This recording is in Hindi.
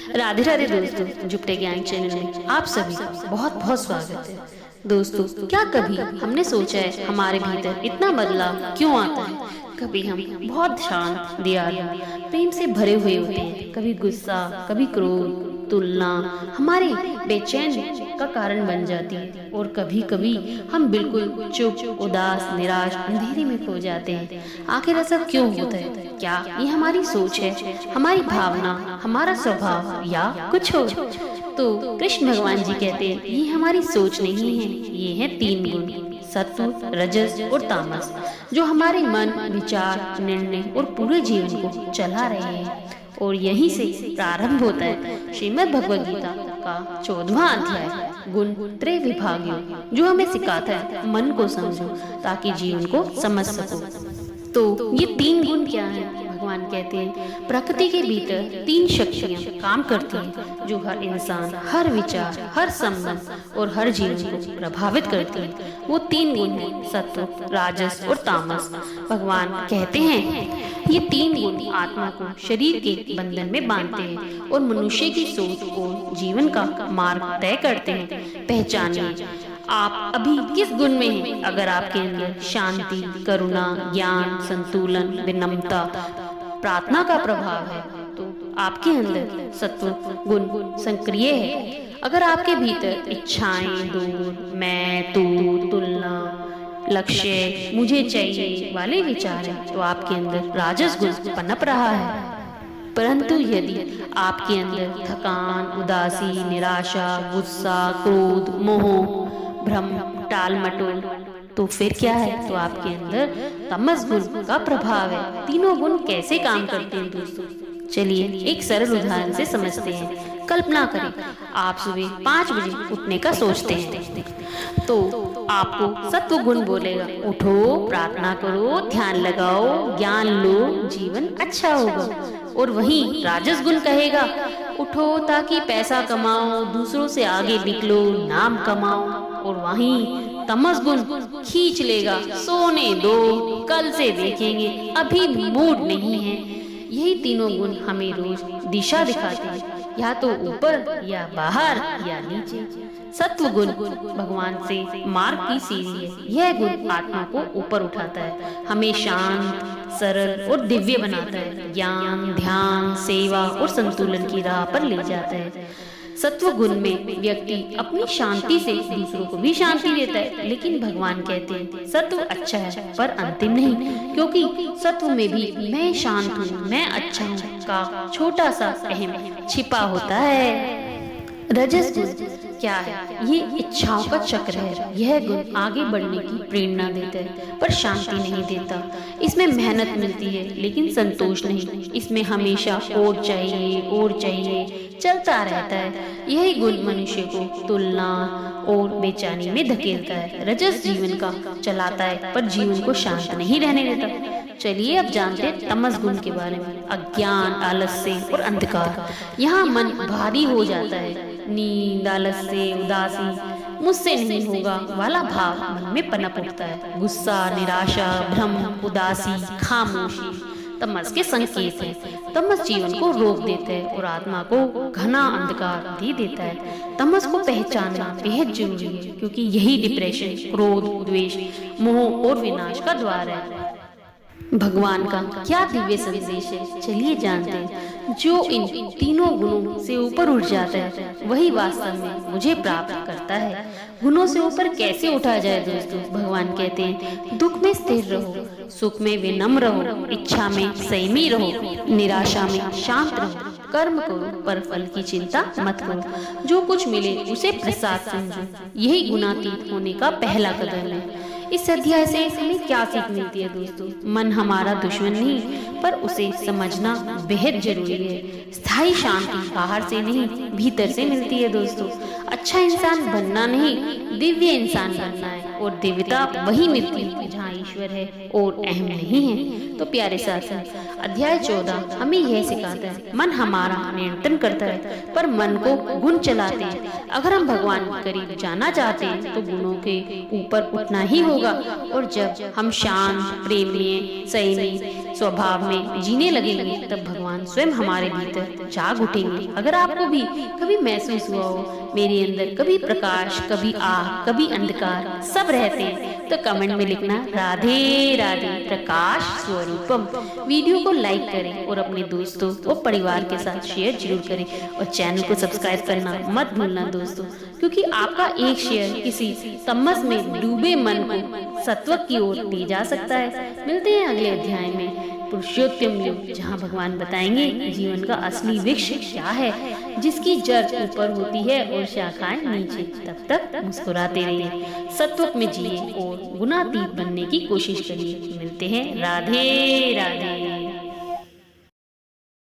राधे राधे दोस्तों, जुपटे ज्ञान चैनल में आप सभी का बहुत बहुत स्वागत है। दोस्तों, क्या कभी हमने सोचा है हमारे भीतर इतना बदलाव क्यों आता है? कभी हम बहुत शांत, दयालु, प्रेम से भरे हुए होते हैं, कभी गुस्सा, कभी क्रोध, तुलना हमारे बेचैन का कारण बन जाती है, और कभी कभी हम बिल्कुल चुप, उदास, निराश, अंधेरे में खो जाते हैं। आखिर ऐसा क्यों होता है? क्या ये हमारी सोच है, हमारी भावना, हमारा स्वभाव या कुछ और? तो कृष्ण भगवान जी कहते हैं ये हमारी सोच नहीं है, ये है तीन गुण, सत्व, रजस और तामस, जो हमारे मन, विचार, निर्णय और पूरे जीवन को चला रहे हैं। और यहीं से प्रारंभ होता है श्रीमद् भगवद गीता का 14वां अध्याय, गुण त्रय विभाग, जो हमें सिखाता है मन को समझो ताकि जीवन को समझ सको। तो ये तीन गुण क्या हैं? भगवान कहते हैं प्रकृति के भीतर तीन शक्तियां काम करती हैं, जो हर इंसान, हर विचार, हर संबंध और हर जीवन को प्रभावित करती हैं। वो तीन गुण हैं सत्व, राजस और तामस। भगवान कहते हैं ये तीन गुण आत्मा को शरीर के बंधन में बांधते हैं और मनुष्य की सोच और जीवन का मार्ग तय करते हैं। पहचानिए आप अभी किस गुण में हैं। अगर आपके अंदर शांति, करुणा, ज्ञान, संतुलन, विनम्रता, प्रार्थना का प्रभाव है, तो आपके अंदर सत्व गुण सक्रिय है। अगर आपके भीतर इच्छाएं, दूर, मैं, तू, तुलना, लक्ष्य, मुझे चाहिए वाले विचार हैं, तो आपके अंदर राजस गुण पनप रहा है। परंतु यदि आपके अंदर थकान, उदासी, निराशा, गुस्सा, क्रोध, मोह, भ्रम, टाल मटोल, तो फिर क्या है? तो आपके अंदर तमस गुण का प्रभाव है। तीनों गुण कैसे काम करते हैं दोस्तों? चलिए एक सरल उदाहरण से समझते हैं। कल्पना करें आप सुबह 5 बजे उठने का सोचते हैं, तो आपको सत्व गुण बोलेगा उठो, प्रार्थना करो, ध्यान लगाओ, ज्ञान लो, जीवन अच्छा होगा। और वहीं राजस गुण कहेगा उठो ताकि पैसा कमाओ, दूसरों से आगे निकलो, नाम कमाओ। और वहीं तमस गुण खींच लेगा, सोने दो, कल से देखेंगे, अभी मूड नहीं है। यही तीनों गुण हमें रोज दिशा दिखाते हैं, या तो ऊपर या बाहर या नीचे। सत्व गुण भगवान से मार्ग की सीढ़ी है। यह गुण आत्मा को ऊपर उठाता है, हमें शांत, सरल और दिव्य बनाता है, ज्ञान, ध्यान, सेवा और संतुलन की राह पर ले जाता है। सत्व गुण में व्यक्ति अपनी शांति से दूसरों को भी शांति देता है, लेकिन भगवान कहते हैं सत्व अच्छा है पर अंतिम नहीं, क्योंकि सत्व में भी मैं शांत हूँ, मैं अच्छा हूँ का छोटा सा अहम छिपा होता है। रजस गुण क्या है? ये इच्छाओं का चक्र है। यह गुण आगे बढ़ने की प्रेरणा देता है पर शांति नहीं देता। इसमें मेहनत मिलती है लेकिन संतोष नहीं। इसमें हमेशा और चाहिए, चलता रहता है। यही गुण मनुष्य को तुलना और बेचैनी में धकेलता है। रजस जीवन का चलाता है पर जीवन को शांत नहीं रहने देता। चलिए अब जानते हैं तमस गुण के बारे में। अज्ञान, आलस्य और अंधकार। यहाँ मन भारी हो जाता है। नींद, आलस्य, उदासी, मुझसे नहीं होगा वाला भाव मन में पनप उठता है। गुस्सा, निराशा, भ्रम, उदासी, खामोशी तमस के संकेत हैं। तमस जीवन को रोक देता है और आत्मा को घना अंधकार दे देता है। तमस को पहचानना बेहद जरूरी है, क्योंकि यही डिप्रेशन, क्रोध, द्वेष, मोह और विनाश का द्वार है। भगवान का क्या दिव्य संदेश है, चलिए जानते हैं। जो इन तीनों गुणों से ऊपर उठ जाता है वही वास्तव में मुझे प्राप्त करता है। गुणों से ऊपर कैसे उठा जाए दोस्तों? भगवान कहते हैं दुख में स्थिर रहो, सुख में विनम्र रहो, इच्छा में संयमी रहो, निराशा में शांत रहो, कर्म करो पर फल की चिंता मत करो, जो कुछ मिले उसे प्रसाद समझो। यही गुणातीत होने का पहला कदम है। इस अध्याय से हमें क्या सीख मिलती है दोस्तों? मन हमारा दुश्मन नहीं, पर उसे समझना बेहद जरूरी है। स्थायी शांति बाहर से नहीं, भीतर से मिलती है दोस्तों। अच्छा इंसान बनना नहीं, दिव्य इंसान बनना है, और दिव्यता वही मिलती है जहाँ ईश्वर है और अहम नहीं है। तो प्यारे साथी, अध्याय 14 हमें यह सिखाता है मन हमारा नियंत्रण करता है पर मन को गुण चलाते हैं। अगर हम भगवान के करीब जाना चाहते हैं तो गुणों के ऊपर उठना ही होगा। और जब हम शांत, प्रेमनीय, संयमी, स्वभाव में जीने लगेंगे तब भगवान स्वयं हमारे भीतर जाग उठेंगे। अगर आपको भी कभी महसूस हुआ हो मेरे अंदर कभी प्रकाश, कभी आग, कभी अंधकार सब रहते हैं, तो कमेंट में लिखना राधे राधे प्रकाश स्वरूपम। वीडियो को लाइक करें और अपने दोस्तों और परिवार के साथ शेयर जरूर करें और चैनल को सब्सक्राइब करना मत भूलना दोस्तों, क्योंकि आपका एक शेयर किसी तमस में डूबे मन को सत्व की ओर ले जा सकता है। मिलते हैं अगले अध्याय में पुरुषोत्तम युग, जहाँ भगवान बताएंगे जीवन का असली वृक्ष क्या है, जिसकी जड़ ऊपर होती है और शाखाएं नीचे। तब तक मुस्कुराते रहिए, सत्व में जिए और गुणातीत बनने की कोशिश करिए। मिलते हैं, राधे राधे।